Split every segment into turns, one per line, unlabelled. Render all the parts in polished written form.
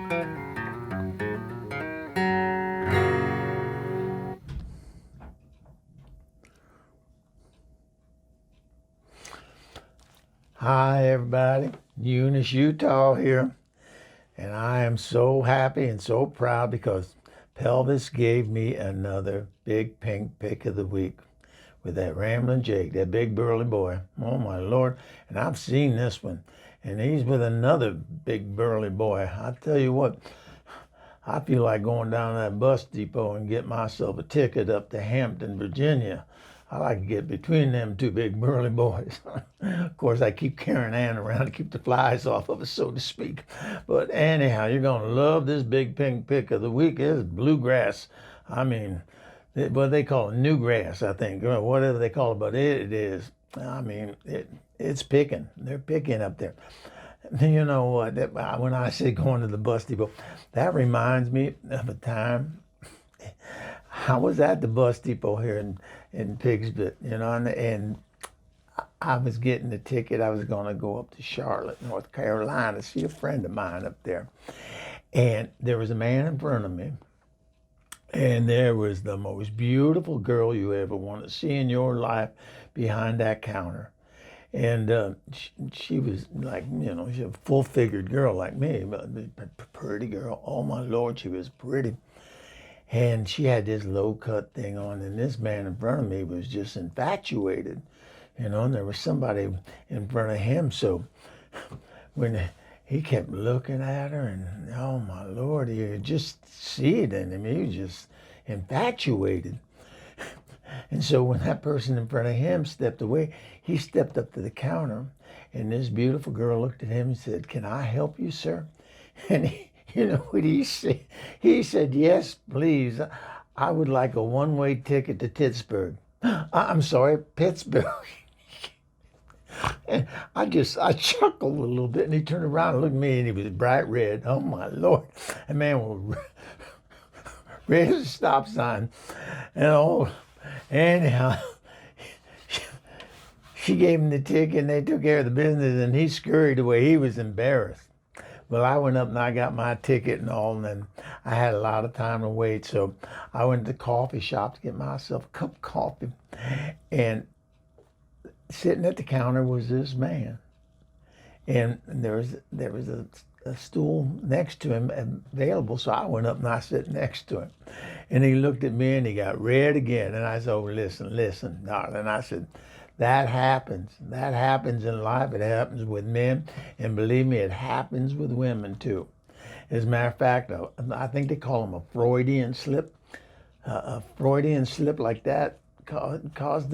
Hi, everybody. Unis, Utah here. And I am so happy and so proud because Pelvis gave me another big pink pick of the week with that Ramblin Jake, that big burly boy. Oh, my Lord. And I've seen this one. And he's with another big burly boy. I tell you what, I feel like going down to that bus depot and get myself a ticket up to Hampton, Virginia. I like to get between them two big burly boys. Of course, I keep carrying Ann around to keep the flies off of us, so to speak. But anyhow, you're going to love this big pink pick of the week. It's bluegrass. I mean, what they call it, newgrass, I think, or whatever they call it, but it is. I mean, it's picking. They're picking up there. You know what? When I say going to the bus depot, that reminds me of a time I was at the bus depot here in Pigsbit, and I was getting the ticket. I was going to go up to Charlotte, North Carolina, to see a friend of mine up there. And there was a man in front of me, and there was the most beautiful girl you ever want to see in your life behind that counter. And she was like, she's a full-figured girl like me, but a pretty girl. Oh, my Lord, she was pretty. And she had this low-cut thing on, and this man in front of me was just infatuated, and there was somebody in front of him. So when he kept looking at her, and oh, my Lord, you could just see it in him. He was just infatuated. And so when that person in front of him stepped away, he stepped up to the counter, and this beautiful girl looked at him and said, "Can I help you, sir?" And you know what he said? He said, "Yes, please. I would like a one-way ticket to Pittsburgh." I'm sorry, Pittsburgh. And I chuckled a little bit, and he turned around and looked at me, and he was bright red. Oh, my Lord. That man was red as a stop sign. And anyhow, she gave him the ticket, and they took care of the business, and he scurried away. He was embarrassed. Well, I went up and I got my ticket and all, and then I had a lot of time to wait. So I went to the coffee shop to get myself a cup of coffee. And sitting at the counter was this man. And there was a stool next to him available, so I went up and I sat next to him. And he looked at me and he got red again. And I said, "Oh, listen, darling." I said, that happens. That happens in life. It happens with men. And believe me, it happens with women too. As a matter of fact, I think they call them a Freudian slip. A Freudian slip like that caused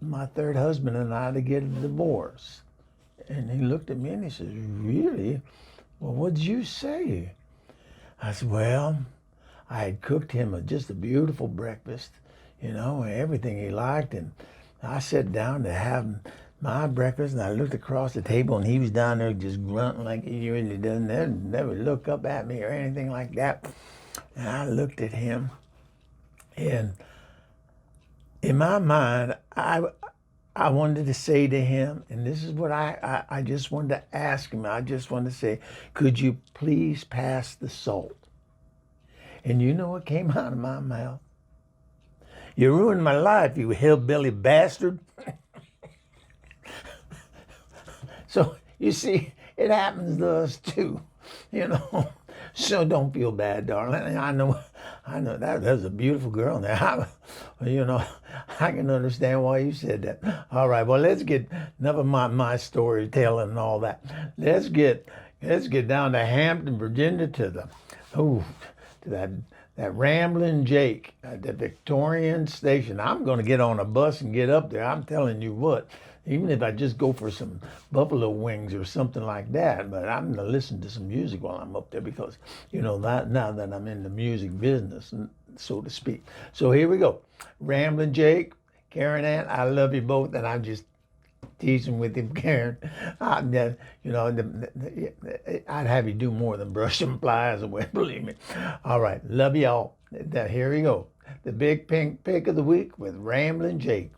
my third husband and I to get a divorce. And he looked at me and he says, "Really? Well, what'd you say?" I said, "Well, I had cooked him just a beautiful breakfast, everything he liked. And I sat down to have my breakfast, and I looked across the table, and he was down there just grunting like he really doesn't never look up at me or anything like that." And I looked at him, and in my mind, I wanted to say to him, and this is what I just wanted to ask him. I just wanted to say, "Could you please pass the salt?" And you know what came out of my mouth? "You ruined my life, you hillbilly bastard." So, you see, it happens to us too, So don't feel bad, darling. I know that's a beautiful girl there. I can understand why you said that. All right, well, let's get enough of my storytelling and all that. Let's get down to Hampton, Virginia, to that Ramblin Jake at the Victorian station. I'm going to get on a bus and get up there. I'm telling you what, even if I just go for some buffalo wings or something like that, but I'm going to listen to some music while I'm up there because, now that I'm in the music business, so to speak. So here we go. Ramblin Jake, Karen Ann, I love you both, and I'm just teasing with him, Karen. I'd have you do more than brush some flies away, believe me. All right, love y'all. Here we go. The big pink pick of the week with Ramblin Jake.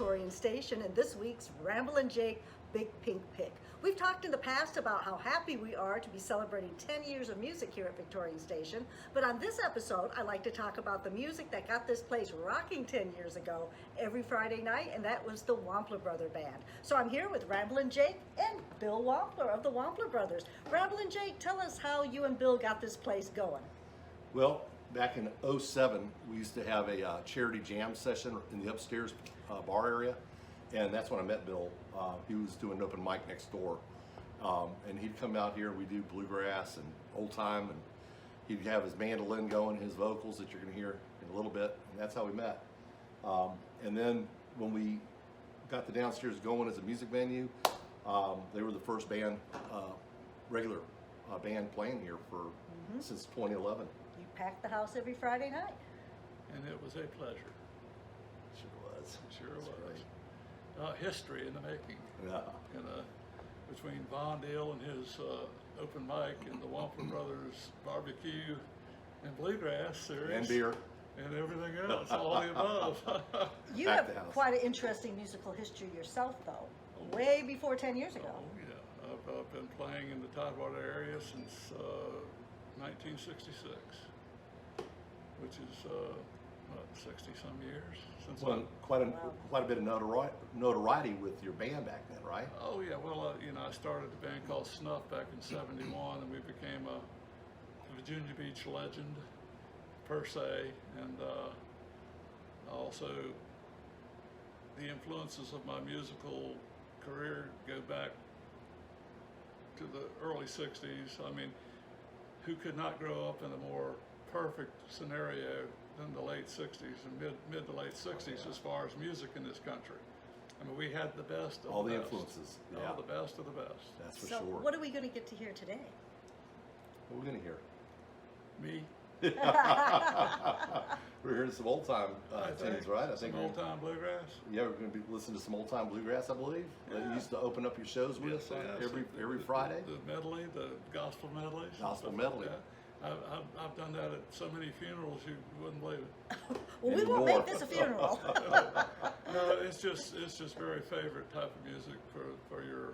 Victorian Station and this week's Ramblin Jake Big Pink Pick. We've talked in the past about how happy we are to be celebrating 10 years of music here at Victorian Station, but on this episode I like to talk about the music that got this place rocking 10 years ago every Friday night, and that was the Wampler Brother Band. So I'm here with Ramblin Jake and Bill Wampler of the Wampler Brothers. Ramblin Jake, tell us how you and Bill got this place going.
Well, back in '07, we used to have a charity jam session in the upstairs bar area, and that's when I met Bill. He was doing an open mic next door, and he'd come out here. We do bluegrass and old time, and he'd have his mandolin going, his vocals that you're going to hear in a little bit, and that's how we met. And then when we got the downstairs going as a music venue, they were the first band, regular band playing here for since 2011.
You packed the house every Friday night.
And it was a pleasure.
Sure was.
Sure
That's
was.
right.
History in the making.
Yeah.
Between Von Deal and his open mic and the Wampler Brothers barbecue and bluegrass series.
And beer.
And everything else, all the above.
You
Packed
have
the house.
quite an interesting musical history yourself, though, way before 10 years ago.
Oh, yeah. I've been playing in the Tidewater area since 1966, which is, 60-some years since
Well, quite a bit of notoriety with your band back then, right?
Oh yeah, well, I started a band called Snuff back in '71, and we became a Virginia Beach legend per se, and also the influences of my musical career go back to the early '60s. I mean, who could not grow up in a more perfect scenario than the late '60s and mid to late '60s as far as music in this country? I mean, we had the best of
All
the
the
best.
influences. Yeah,
All the best of the best.
that's for
So
sure.
what are we going to get to hear today?
What are we gonna hear?
Me,
We're hearing some old time tunes, right? I think
some old time bluegrass.
Yeah, we're gonna be listening to some old time bluegrass, I believe. That you used to open up your shows with
Yes, yes.
every Friday.
The medley, the gospel medleys. and
Gospel
stuff
medley.
Like that. I've done that at so many funerals you wouldn't believe it.
Well, we won't make this a funeral.
No, it's just very favorite type of music for your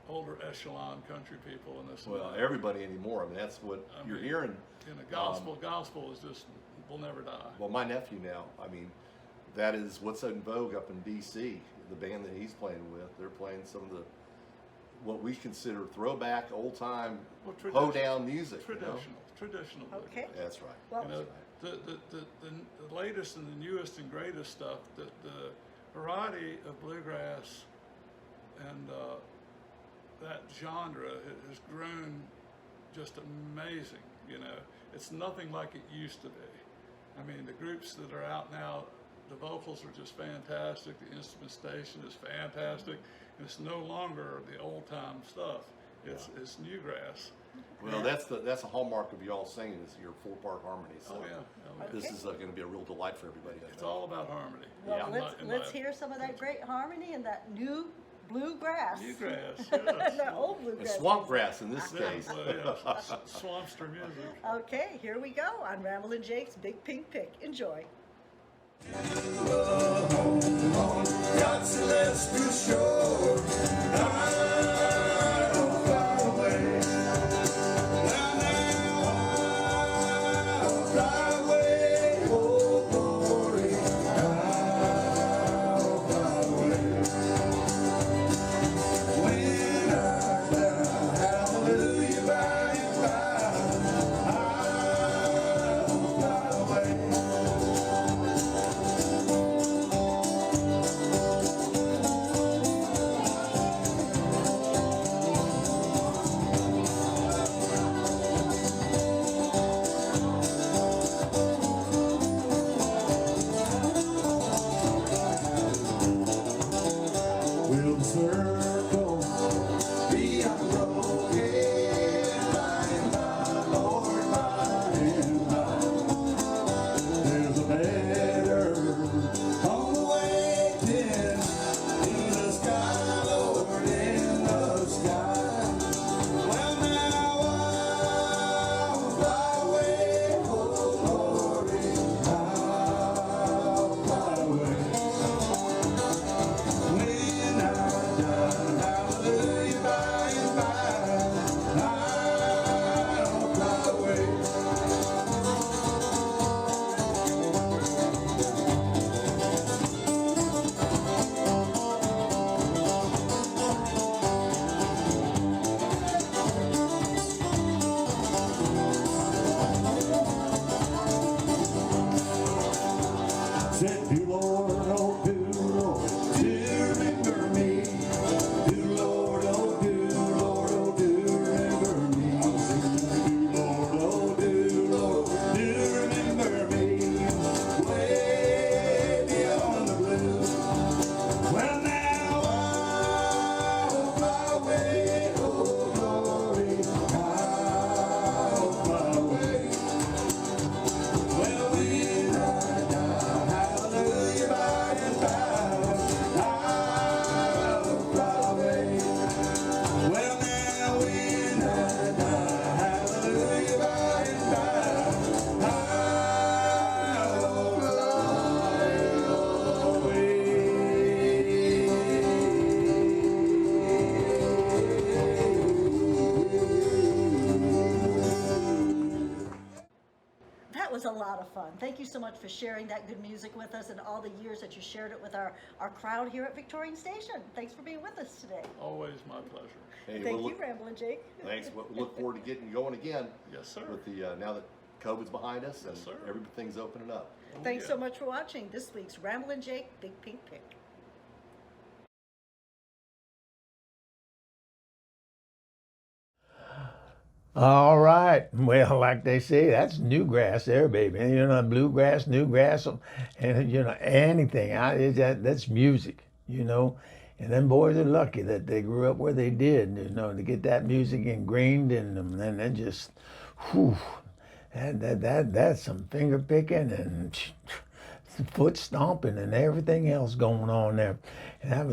older echelon country people and this.
Well,
and that.
everybody anymore. I mean, that's what
I
you're
mean,
hearing.
And the gospel is just will never die.
Well, my nephew now, I mean, that is what's in vogue up in D.C. The band that he's playing with, they're playing some of the what we consider throwback, old time,
Well, traditional-
hoedown music. you know?
Traditional.
Okay.
That's right.
Well,
You know, the latest and the newest and greatest stuff, the variety of bluegrass and that genre has grown just amazing. You know, it's nothing like it used to be. I mean, the groups that are out now, the vocals are just fantastic. The instrumentation is fantastic. And it's no longer the old time stuff. It's new grass.
Well, that's a hallmark of y'all singing is your 4-part harmony. So
Oh yeah. Oh, yeah.
this is going to be a real delight for everybody. I
It's
think.
all about harmony.
well,
In
let's
my-
hear some of that great harmony and that new bluegrass.
Newgrass,
That
yes.
old
And
bluegrass.
swamp grass in this
Yeah,
case.
Swampster music.
Okay, here we go on Ramblin Jake's Big Pink Pick. Enjoy.
Got celestial shore, not far away. Now, I'll fly away, oh glory, I'll fly away. When I fly, hallelujah, by and by, I'll fly away.
lot of fun. Thank you so much for sharing that good music with us and all the years that you shared it with our crowd here at Victorian Station. Thanks for being with us today.
Always my pleasure.
Hey,
Thank
we'll
you, Ramblin Jake.
Thanks. We'll look forward to getting going again
Yes, sir.
with the now that COVID's behind us and
Yes, sir.
everything's opening up.
Thanks
yeah.
so much for watching this week's Ramblin Jake Big Pink Pick.
All right. Well, like they say, that's new grass there, baby. You know, bluegrass, new grass, and you know anything. That's music. You know, and them boys are lucky that they grew up where they did. You know, to get that music ingrained in them, and then just, whew, that's some finger picking and foot stomping and everything else going on there. And that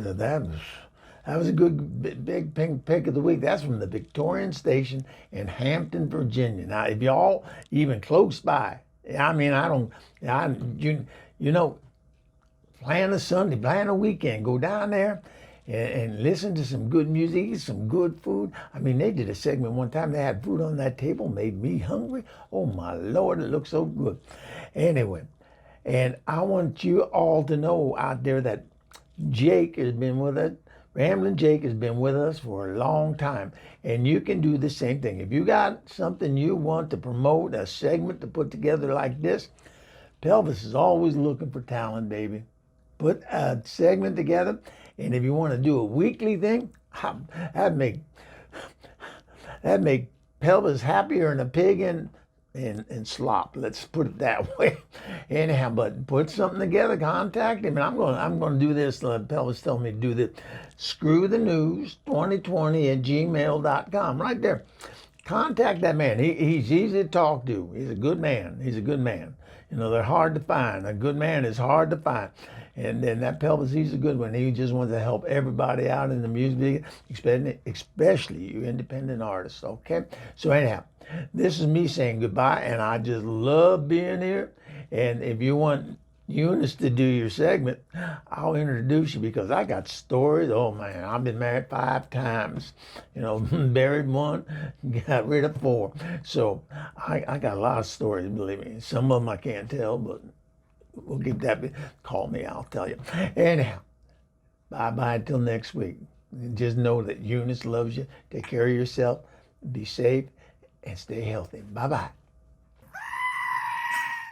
was a good big pink pick of the week. That's from the Victorian Station in Hampton, Virginia. Now, if y'all even close by, I mean, you know, plan a Sunday, plan a weekend, go down there and listen to some good music, eat some good food. I mean, they did a segment one time. They had food on that table, made me hungry. Oh my Lord, it looked so good. Anyway, and I want you all to know out there that Jake has been with us. Ramblin Jake has been with us for a long time, and you can do the same thing. If you got something you want to promote, a segment to put together like this, Pelvis is always looking for talent, baby. Put a segment together, and if you want to do a weekly thing, that'd make Pelvis happier than a pig in slop. Let's put it that way. Anyhow, but put something together, contact him, and I'm going to do this. Pelvis told me to do this. Screw the news 2020 at gmail.com. Right there. Contact that man. He's easy to talk to. He's a good man. He's a good man. You know, they're hard to find. A good man is hard to find. And then that Pelvis, he's a good one. He just wants to help everybody out in the music, especially you independent artists, okay? So anyhow, this is me saying goodbye, and I just love being here. And if you want Unis to do your segment, I'll introduce you because I got stories. Oh man, I've been married 5 times, you know, buried 1, got rid of 4. So I got a lot of stories, believe me. Some of them I can't tell, but we'll get that. Call me, I'll tell you. Anyhow, bye-bye until next week. Just know that Unis loves you. Take care of yourself, be safe, and stay healthy. Bye-bye.